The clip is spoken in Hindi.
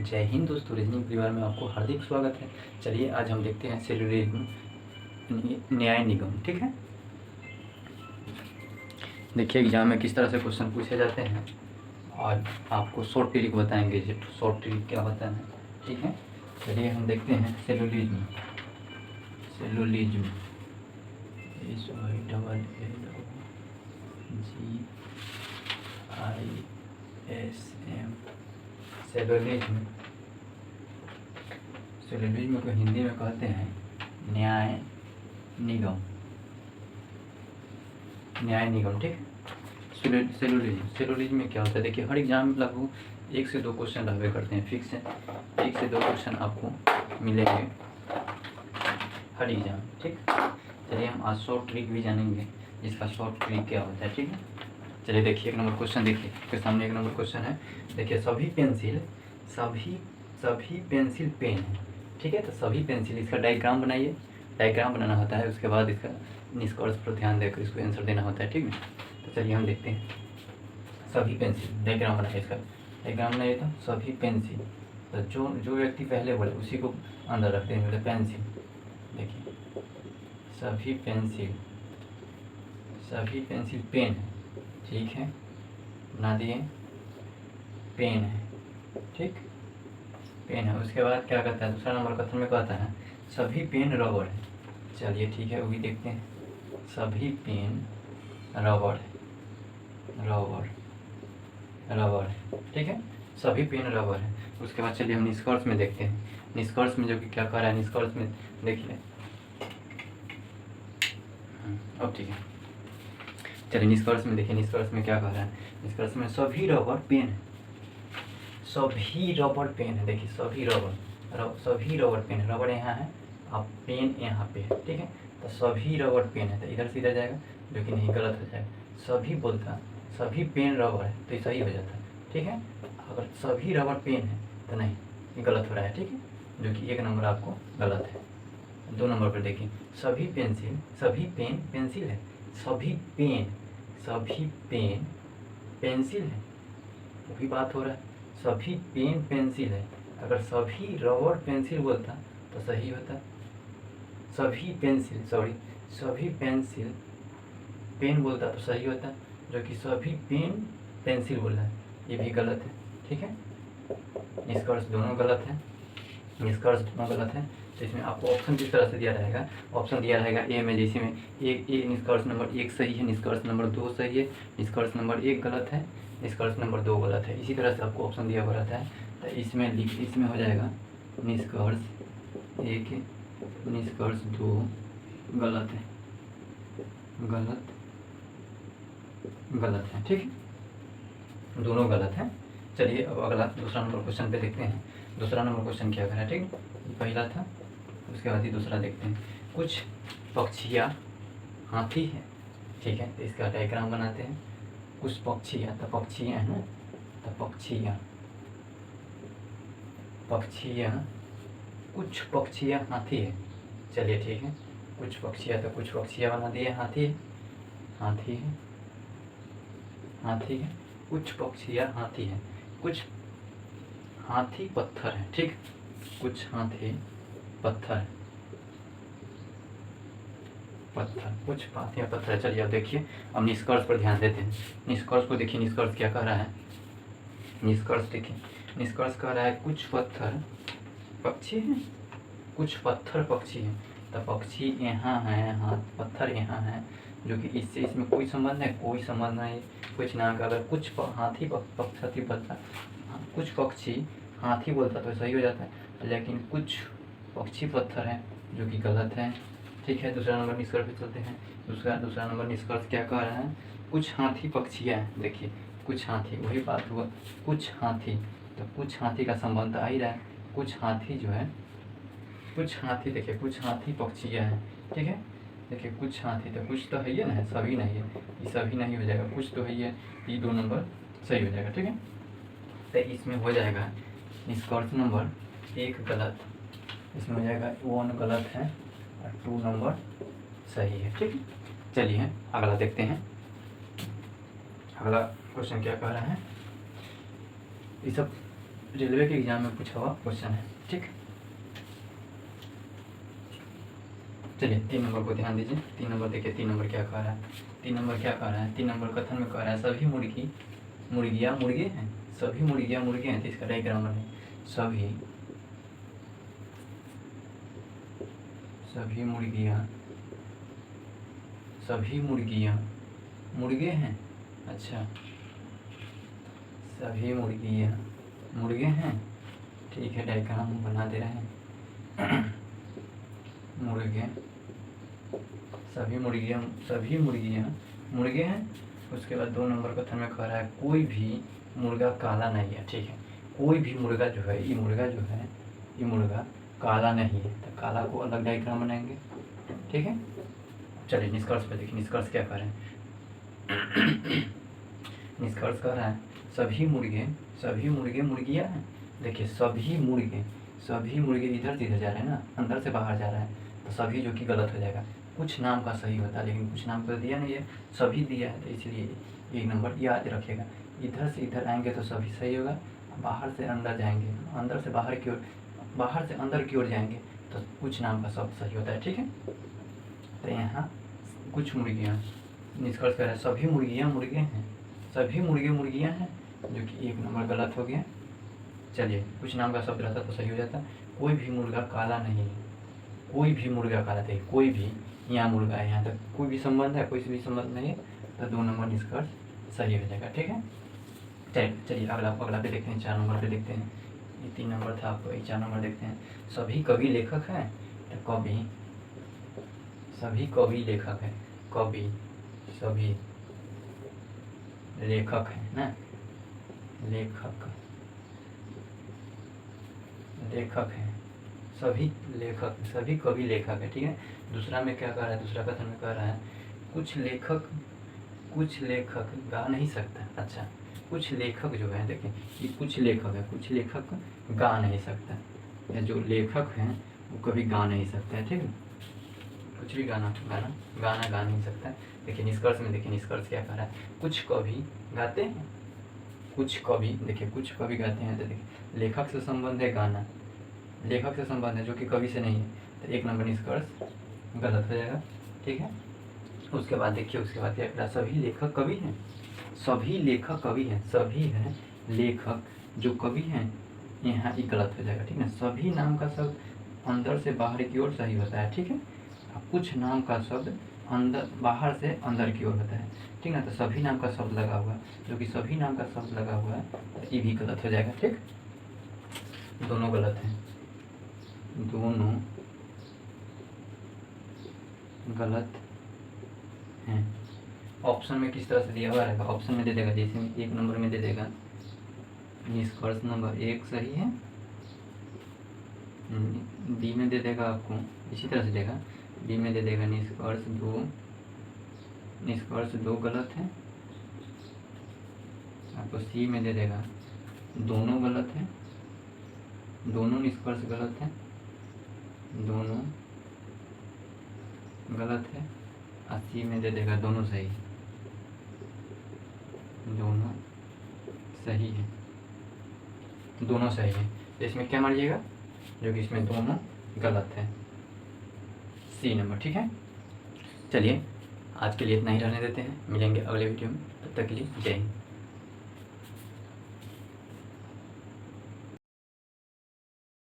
जय हिंद दोस्तों, रीजनिंग परिवार में आपको हार्दिक स्वागत है। चलिए आज हम देखते हैं सेलुलरिज्म न्याय निगम। ठीक है, देखिए एग्जाम में किस तरह से क्वेश्चन पूछे जाते हैं और आपको शॉर्ट ट्रिक बताएंगे। शॉर्ट ट्रिक क्या होता है, ठीक है। चलिए हम देखते हैं सेलुलरिज्म सेलुलरिज्म को हिंदी में कहते हैं न्याय निगम। ठीक। सेलुलरिज्म में क्या होता है, देखिए हर एग्जाम में लगभग 1 से 2 क्वेश्चन रहबे करते हैं, फिक्स है। 1 से 2 क्वेश्चन आपको मिलेंगे हर एग्जाम। ठीक, चलिए हम आज शॉर्ट ट्रिक भी जानेंगे, इसका शॉर्ट ट्रिक क्या होता है। ठीक है, चलिए देखिए 1 नंबर क्वेश्चन देखिए, आपके सामने 1 नंबर क्वेश्चन है। देखिए सभी पेंसिल पेन है। ठीक है, तो सभी पेंसिल, इसका डायग्राम बनाइए। डायग्राम बनाना होता है, उसके बाद इसका निष्कर्ष पर ध्यान देकर इसको आंसर देना होता है। ठीक है, तो चलिए हम देखते हैं। सभी पेंसिल, डायग्राम बनाइए, इसका डायग्राम बनाइए। तो सभी पेंसिल, तो जो व्यक्ति पहले बोले उसी को अंदर रखते हैं। मतलब पेंसिल, देखिए सभी पेंसिल पेन है। ठीक है, बना दिए, पेन है। ठीक, पेन है। उसके बाद क्या कहता है, दूसरा नंबर कथन में कहता है सभी पेन रबड़ है। चलिए ठीक है, वो भी देखते हैं। सभी पेन रबड़ है। ठीक है, सभी पेन रबड़ है। उसके बाद चलिए हम निष्कर्ष में देखते हैं। निष्कर्ष में जो कि क्या कह रहा है, निष्कर्ष में देखिए। अब ठीक है, चलिए निष्कर्ष में देखिए। निष्कर्ष में क्या कह रहा है, निष्कर्ष में सभी रबड़ पेन है। सभी रबड़ पेन है। देखिए सभी रबड़ पेन है। रबड़ यहाँ है, अब पेन यहाँ पे है। ठीक है, तो सभी रबड़ पेन है, तो इधर से इधर जाएगा, जो कि नहीं, गलत हो जाएगा। सभी बोलता सभी पेन रबड़ है तो सही हो जाता है। ठीक है, अगर सभी रबड़ पेन है तो नहीं, ये गलत हो रहा है। ठीक है, जो कि 1 नंबर आपको गलत है। 2 नंबर पर देखिए, सभी पेन पेंसिल है। सभी पेन पेंसिल है, वो भी बात हो रहा है। सभी पेन पेंसिल है, अगर सभी रबड़ पेंसिल बोलता तो सही होता। सभी पेंसिल पेन बोलता तो सही होता, जो कि सभी पेन पेंसिल बोल रहा है, ये भी गलत है। ठीक है, निष्कर्ष दोनों गलत है। तो इसमें आपको ऑप्शन किस तरह से दिया रहेगा, ऑप्शन दिया रहेगा ए में, जैसे में ए निष्कर्ष नंबर 1 सही है, निष्कर्ष नंबर 2 सही है, निष्कर्ष नंबर 1 गलत है, निष्कर्ष नंबर 2 गलत है। इसी तरह से आपको ऑप्शन दिया हुआ रहता है। तो इसमें हो जाएगा निष्कर्ष 1, निष्कर्ष 2 गलत है। ठीक है, दोनों गलत हैं। चलिए अब अगला दूसरा नंबर क्वेश्चन पे देखते हैं। दूसरा नंबर क्वेश्चन क्या कर रहा है। ठीक, पहला था, उसके बाद ही दूसरा देखते हैं। कुछ पक्षियाँ हाथी है। ठीक है, तो इसका डायग्राम बनाते हैं। कुछ पक्षियाँ, तो पक्षियाँ हैं ना, तो पक्षियाँ कुछ पक्षियाँ हाथी है। चलिए ठीक है, कुछ पक्षियाँ, तो कुछ पक्षियाँ बना दिए। हाथी है। कुछ पक्षियाँ हाथी है। कुछ हाथी पत्थर है। ठीक, कुछ हाथी पत्थर, कुछ हाथियाँ पत्थर। चलिए अब देखिए, अब निष्कर्ष पर ध्यान देते हैं। निष्कर्ष को देखिए, निष्कर्ष क्या कह रहा है। निष्कर्ष देखिए, निष्कर्ष कह रहा है कुछ पत्थर पक्षी हैं, कुछ पत्थर पक्षी हैं। तो पक्षी यहाँ है, हाथ पत्थर यहाँ है, जो कि इससे इसमें कोई संबंध है, कोई संबंध नहीं। कुछ नाम का अगर कुछ हाथी पक्षी बोलता, कुछ पक्षी हाथी बोलता तो सही हो जाता है, लेकिन कुछ पक्षी पत्थर हैं, जो कि गलत है। ठीक है, दूसरा नंबर निष्कर्ष पे चलते हैं। दूसरा नंबर निष्कर्ष क्या कह रहा है, कुछ हाथी पक्षियाँ हैं। देखिए कुछ हाथी, वही बात हुआ, कुछ हाथी, तो कुछ हाथी का संबंध आ ही रहा है। कुछ हाथी जो है, कुछ हाथी, देखिए कुछ हाथी पक्षियाँ हैं। ठीक है, देखिए कुछ हाथी, तो कुछ तो है ही ना, सभी नहीं है, ये सभी नहीं हो जाएगा, कुछ तो है, ये 2 नंबर सही हो जाएगा। ठीक है, तो इसमें हो जाएगा निष्कर्ष नंबर 1 गलत, इसमें हो जाएगा 1 गलत है और 2 नंबर सही है। ठीक है, चलिए अगला देखते हैं। अगला क्वेश्चन क्या कह रहा है, ये सब रेलवे के एग्जाम में पूछा हुआ क्वेश्चन है, ठीक। चलिए 3 नंबर को ध्यान दीजिए। 3 नंबर देखिए, 3 नंबर क्या कह रहा है। 3 नंबर क्या कह रहा है, 3 नंबर कथन में कह रहा है सभी मुर्गियाँ मुर्गे हैं, सभी मुर्गियाँ मुर्गे हैं। तो इसका राइट ग्रामर है सभी मुर्गियाँ मुर्गे हैं। अच्छा, सभी मुर्गियाँ मुर्गे हैं, ठीक है। डायग्राम हम बना दे रहे हैं। मुर्गे, सभी मुर्गियाँ मुर्गे हैं। उसके बाद 2 नंबर कथन में कह रहा है कोई भी मुर्गा काला नहीं है, ठीक है। कोई भी मुर्गा जो है, ये मुर्गा काला नहीं है। तो काला को अलग डायग्राम बनाएंगे, ठीक है। चलिए निष्कर्ष पे देखिए, निष्कर्ष क्या कर रहे हैं। निष्कर्ष कह रहा है सभी मुर्गे मुर्गियाँ हैं। देखिए सभी मुर्गे इधर से इधर जा रहे हैं ना, अंदर से बाहर जा रहा है, तो सभी जो कि गलत हो जाएगा। कुछ नाम का सही होता है, लेकिन कुछ नाम का दिया नहीं है, सभी दिया है। तो इसलिए 1 नंबर याद रखिएगा। इधर से इधर आएंगे तो सभी सही होगा, बाहर से अंदर जाएंगे, अंदर से बाहर की ओर, बाहर से अंदर की ओर जाएंगे तो कुछ नाम का शब्द सही होता है, ठीक है। तो यहाँ कुछ मुर्गियाँ, निष्कर्ष कर रहा है सभी मुर्गियाँ मुर्गे हैं, सभी मुर्गे मुर्गियाँ हैं, जो कि 1 नंबर गलत हो गया। चलिए कुछ नाम का शब्द रहता तो सही हो जाता। कोई भी मुर्गा काला नहीं है, कोई भी मुर्गा काला नहीं, कोई भी, यहाँ मुर्गा है, यहाँ तक कोई भी संबंध है, कोई भी संबंध नहीं है, तो 2 नंबर निष्कर्ष सही हो जाएगा, ठीक है। चलिए अगला पे देखते हैं, 4 नंबर पे देखते हैं। ये 3 नंबर था, आपको 4 नंबर देखते हैं। सभी कवि लेखक हैं, तो कवि, सभी कवि लेखक हैं, कवि सभी लेखक हैं ना, लेखक हैं, सभी कवि लेखक है, ठीक है। दूसरा में क्या कह रहा है, दूसरा कथन में कह रहा है कुछ लेखक गा नहीं सकता। अच्छा, कुछ लेखक जो है, देखिए ये कुछ लेखक है, कुछ लेखक गा नहीं सकता, या जो लेखक हैं वो कभी गा नहीं सकते हैं, ठीक है। कुछ भी गाना गा नहीं सकता। देखिए निष्कर्ष में, देखिए निष्कर्ष क्या कह रहा है, कुछ कवि गाते हैं, कुछ कवि, देखिए कुछ कवि गाते हैं। तो देखिए लेखक से संबंध है गाना, लेखक से संबंध है जो कि कवि से नहीं है, तो 1 नंबर निष्कर्ष गलत हो जाएगा, ठीक है। उसके बाद देखिए, उसके बाद क्या कह रहा है सभी लेखक कवि हैं, सभी लेखक कवि हैं, सभी हैं लेखक जो कवि हैं, यहाँ ही गलत हो जाएगा, ठीक है। सभी नाम का शब्द अंदर से बाहर की ओर सही होता है, ठीक है। कुछ नाम का शब्द अंदर, बाहर से अंदर की ओर होता है, ठीक है। तो सभी नाम का शब्द लगा हुआ है, जो कि सभी नाम का शब्द लगा हुआ है, तो ये भी गलत हो जाएगा, ठीक। दोनों गलत हैं, दोनों गलत हैं। ऑप्शन में किस तरह से दिया हुआ रहेगा, ऑप्शन में दे देगा, जैसे 1 नंबर में दे देगा निष्कर्ष नंबर 1 सही है, बी में दे देगा आपको इसी तरह से देगा, बी में दे देगा निष्कर्ष 2 गलत है, आपको सी में दे देगा दोनों गलत है, दोनों निष्कर्ष गलत है, दोनों गलत है, और सी में दे देगा दोनों सही, दोनों सही है, दोनों सही है। तो इसमें क्या मानिएगा, जो कि इसमें दोनों गलत है, सी नंबर, ठीक है। चलिए आज के लिए इतना ही रहने देते हैं, मिलेंगे अगले वीडियो में, तब तक के लिए जय हिंद।